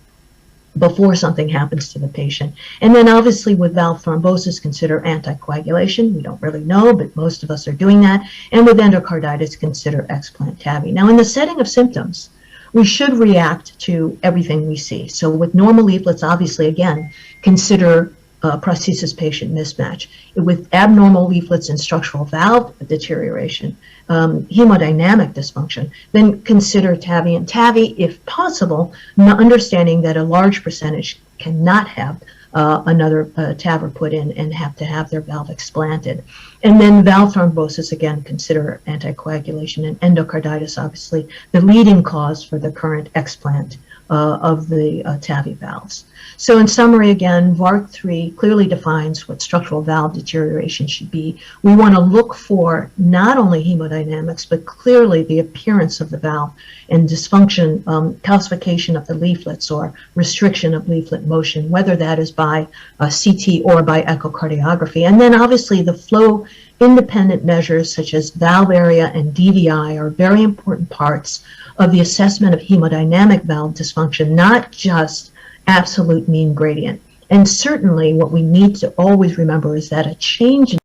F: before something happens to the patient. And then obviously with valve thrombosis, consider anticoagulation. We don't really know, but most of us are doing that. And with endocarditis, consider explant TAVI. Now in the setting of symptoms, we should react to everything we see. So with normal leaflets, obviously, again, consider prosthesis patient mismatch. With abnormal leaflets and structural valve deterioration, hemodynamic dysfunction, then consider TAVI. And TAVI, if possible, understanding that a large percentage cannot have another TAVR put in and have to have their valve explanted. And then valve thrombosis, again, consider anticoagulation, and endocarditis, obviously, the leading cause for the current explant of the TAVI valves. So in summary, again, VARC-3 clearly defines what structural valve deterioration should be. We want to look for not only hemodynamics, but clearly the appearance of the valve and dysfunction, calcification of the leaflets or restriction of leaflet motion, whether that is by CT or by echocardiography. And then obviously the flow independent measures such as valve area and DVI are very important parts of the assessment of hemodynamic valve dysfunction, not just absolute mean gradient. And certainly what we need to always remember is that a change in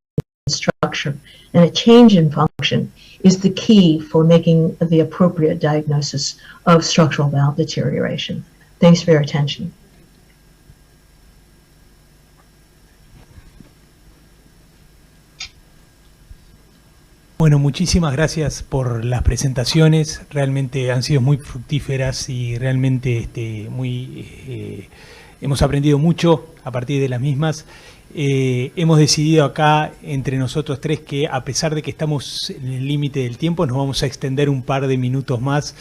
F: structure and a change in function is the key for making the appropriate diagnosis of structural valve deterioration. Thanks for your attention.
A: Bueno, muchísimas gracias por las presentaciones, realmente han sido muy fructíferas y realmente hemos aprendido mucho a partir de las mismas. Hemos decidido acá entre nosotros tres que a pesar de que estamos en el límite del tiempo, nos vamos a extender un par de minutos más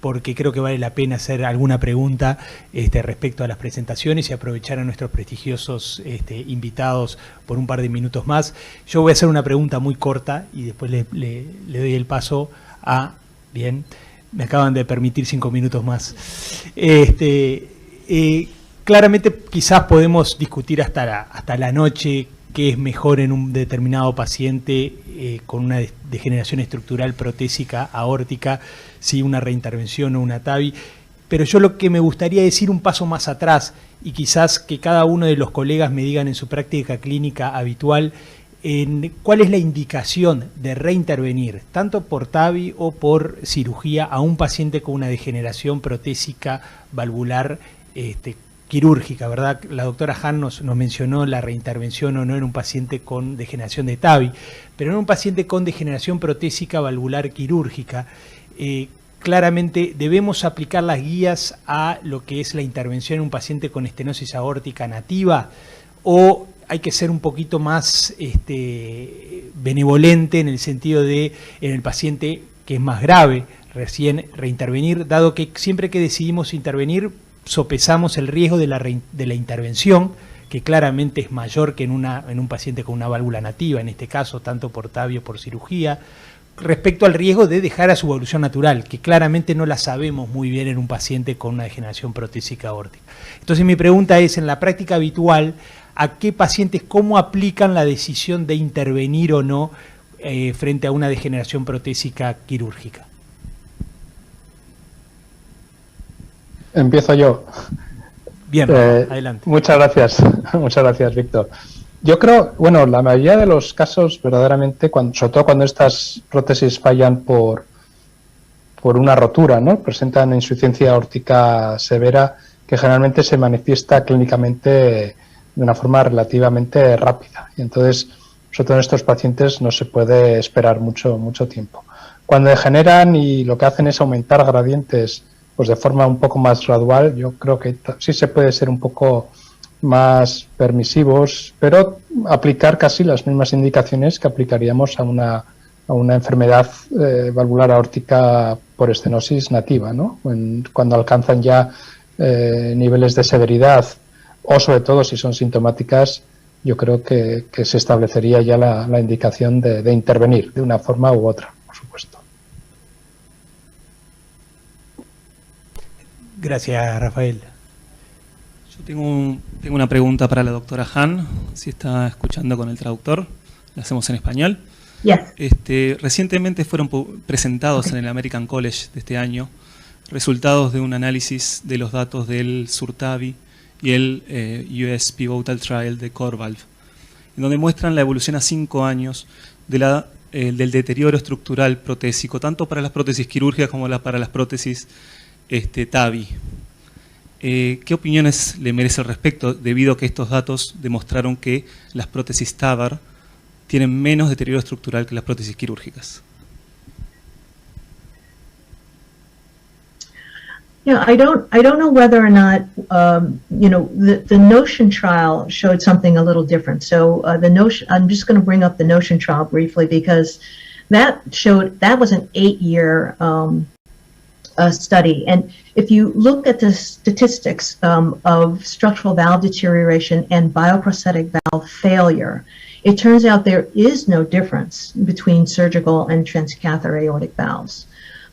A: porque creo que vale la pena hacer alguna pregunta respecto a las presentaciones y aprovechar a nuestros prestigiosos invitados por un par de minutos más. Yo voy a hacer una pregunta muy corta y después le doy el paso a... Bien, me acaban de permitir 5 minutos más. Claramente quizás podemos discutir hasta la noche qué es mejor en un determinado paciente con una degeneración estructural protésica aórtica, si una reintervención o una TAVI, pero yo lo que me gustaría decir un paso más atrás y quizás que cada uno de los colegas me digan en su práctica clínica habitual cuál es la indicación de reintervenir, tanto por TAVI o por cirugía, a un paciente con una degeneración protésica valvular quirúrgica, ¿verdad? La doctora Hahn nos mencionó la reintervención o no en un paciente con degeneración de TAVI, pero en un paciente con degeneración protésica valvular quirúrgica, claramente debemos aplicar las guías a lo que es la intervención en un paciente con estenosis aórtica nativa, o hay que ser un poquito más benevolente en el sentido de en el paciente que es más grave, recién reintervenir, dado que siempre que decidimos intervenir sopesamos el riesgo de la intervención, que claramente es mayor que en un paciente con una válvula nativa, en este caso tanto por TAVI o por cirugía, respecto al riesgo de dejar a su evolución natural, que claramente no la sabemos muy bien en un paciente con una degeneración protésica aórtica. Entonces mi pregunta es, en la práctica habitual, ¿a qué pacientes, cómo aplican la decisión de intervenir o no frente a una degeneración protésica quirúrgica?
D: Empiezo yo.
A: Bien, adelante.
D: Muchas gracias, Víctor. Yo creo, bueno, la mayoría de los casos verdaderamente, sobre todo cuando estas prótesis fallan por una rotura, ¿no? Presentan insuficiencia aórtica severa que generalmente se manifiesta clínicamente de una forma relativamente rápida. Y entonces, sobre todo en estos pacientes no se puede esperar mucho tiempo. Cuando degeneran y lo que hacen es aumentar gradientes pues de forma un poco más gradual, yo creo que sí se puede ser un poco más permisivos, pero aplicar casi las mismas indicaciones que aplicaríamos a una enfermedad valvular aórtica por estenosis nativa, ¿no? Cuando alcanzan ya niveles de severidad o sobre todo si son sintomáticas, yo creo que se establecería ya la indicación de intervenir de una forma u otra, por supuesto.
A: Gracias, Rafael.
B: Yo tengo una pregunta para la doctora Hahn, si está escuchando con el traductor. La hacemos en español.
F: Yes.
B: Recientemente fueron presentados en el American College de este año resultados de un análisis de los datos del SURTAVI y el US Pivotal Trial de CoreValve, en donde muestran la evolución a 5 años del deterioro estructural protésico, tanto para las prótesis quirúrgicas como para las prótesis TAVI. ¿Qué opiniones le merece al respecto, debido a que estos datos demostraron que las prótesis TAVR tienen menos deterioro estructural que las prótesis quirúrgicas?
F: Yeah, I don't know whether or not, the Notion trial showed something a little different. So I'm just going to bring up the Notion trial briefly because that was an 8-year study. And if you look at the statistics of structural valve deterioration and bioprosthetic valve failure, it turns out there is no difference between surgical and transcatheter aortic valves.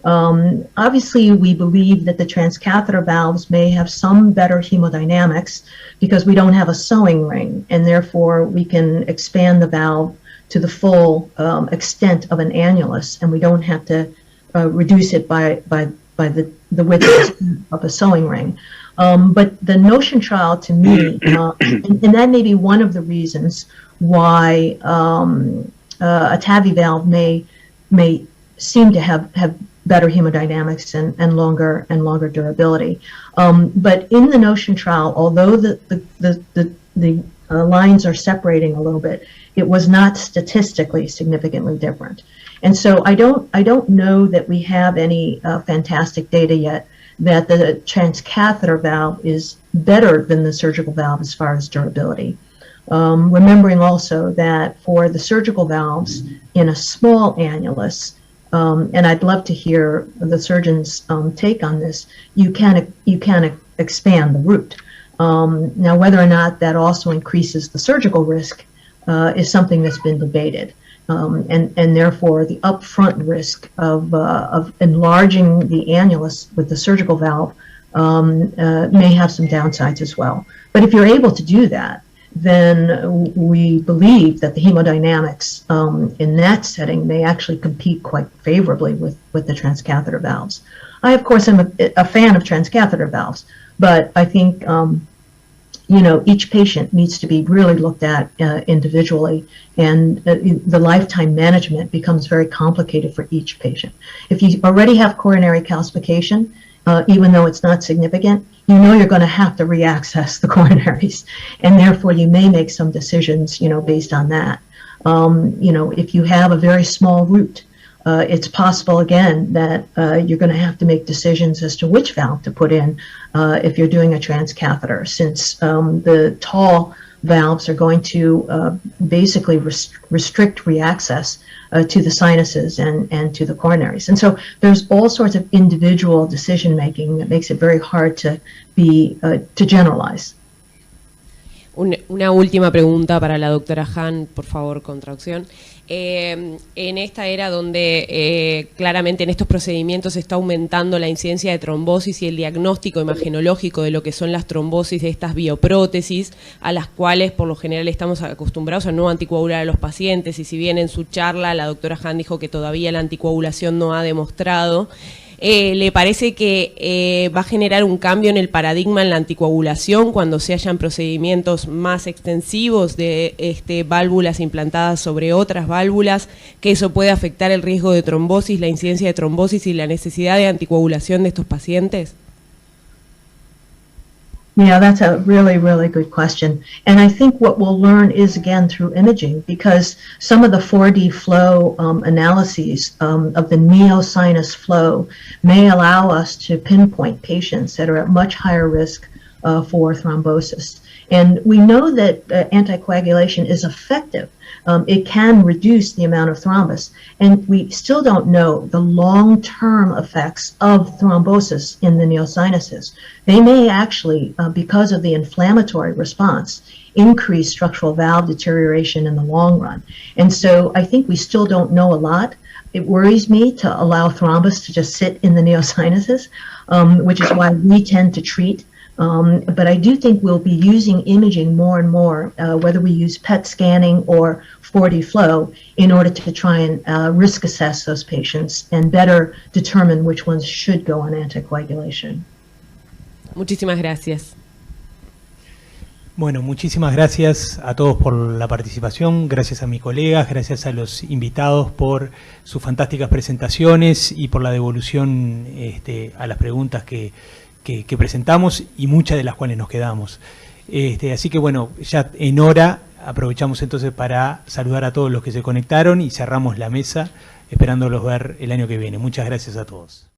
F: Obviously, we believe that the transcatheter valves may have some better hemodynamics because we don't have a sewing ring, and therefore we can expand the valve to the full extent of an annulus, and we don't have to reduce it by the width of a sewing ring. But the Notion trial, to me, and that may be one of the reasons why a TAVI valve may seem to have better hemodynamics and longer durability. But in the Notion trial, although the lines are separating a little bit, it was not statistically significantly different. And so I don't know that we have any fantastic data yet that the transcatheter valve is better than the surgical valve as far as durability. Remembering also that for the surgical valves in a small annulus, and I'd love to hear the surgeon's take on this, you can expand the root. Now, whether or not that also increases the surgical risk is something that's been debated. And therefore, the upfront risk of enlarging the annulus with the surgical valve may have some downsides as well. But if you're able to do that, then we believe that the hemodynamics in that setting may actually compete quite favorably with the transcatheter valves. I, of course, am a fan of transcatheter valves, but I think each patient needs to be really looked at individually, and the lifetime management becomes very complicated for each patient. If you already have coronary calcification, even though it's not significant, you're going to have to reaccess the coronaries, and therefore you may make some decisions, based on that. If you have a very small root, it's possible again that you're going to have to make decisions as to which valve to put in if you're doing a transcatheter, since the tall valves are going to basically restrict reaccess to the sinuses and to the coronaries. And so there's all sorts of individual decision making that makes it very hard to generalize.
C: Una última pregunta para la doctora Hahn, por favor, con traducción. En esta era donde claramente en estos procedimientos se está aumentando la incidencia de trombosis y el diagnóstico imagenológico de lo que son las trombosis de estas bioprótesis, a las cuales por lo general estamos acostumbrados a no anticoagular a los pacientes, y si bien en su charla la doctora Hahn dijo que todavía la anticoagulación no ha demostrado, ¿le parece que va a generar un cambio en el paradigma en la anticoagulación cuando se hayan procedimientos más extensivos de válvulas implantadas sobre otras válvulas, que eso puede afectar el riesgo de trombosis, la incidencia de trombosis y la necesidad de anticoagulación de estos pacientes?
F: Yeah, that's a really, really good question. And I think what we'll learn is, again, through imaging, because some of the 4D flow analyses of the neo-sinus flow may allow us to pinpoint patients that are at much higher risk for thrombosis. And we know that anticoagulation is effective. It can reduce the amount of thrombus, and we still don't know the long-term effects of thrombosis in the neosinuses. They may actually, because of the inflammatory response, increase structural valve deterioration in the long run. And so I think we still don't know a lot. It worries me to allow thrombus to just sit in the neosinuses, which is why we tend to treat. But I do think we'll be using imaging more and more, whether we use PET scanning or 4D flow, in order to try and risk assess those patients and better determine which ones should go on anticoagulation.
C: Muchísimas gracias.
A: Bueno, muchísimas gracias a todos por la participación, gracias a mis colegas, gracias a los invitados por sus fantásticas presentaciones y por la devolución a las preguntas que presentamos, y muchas de las cuales nos quedamos. Así que bueno, ya en hora aprovechamos entonces para saludar a todos los que se conectaron y cerramos la mesa esperándolos ver el año que viene. Muchas gracias a todos.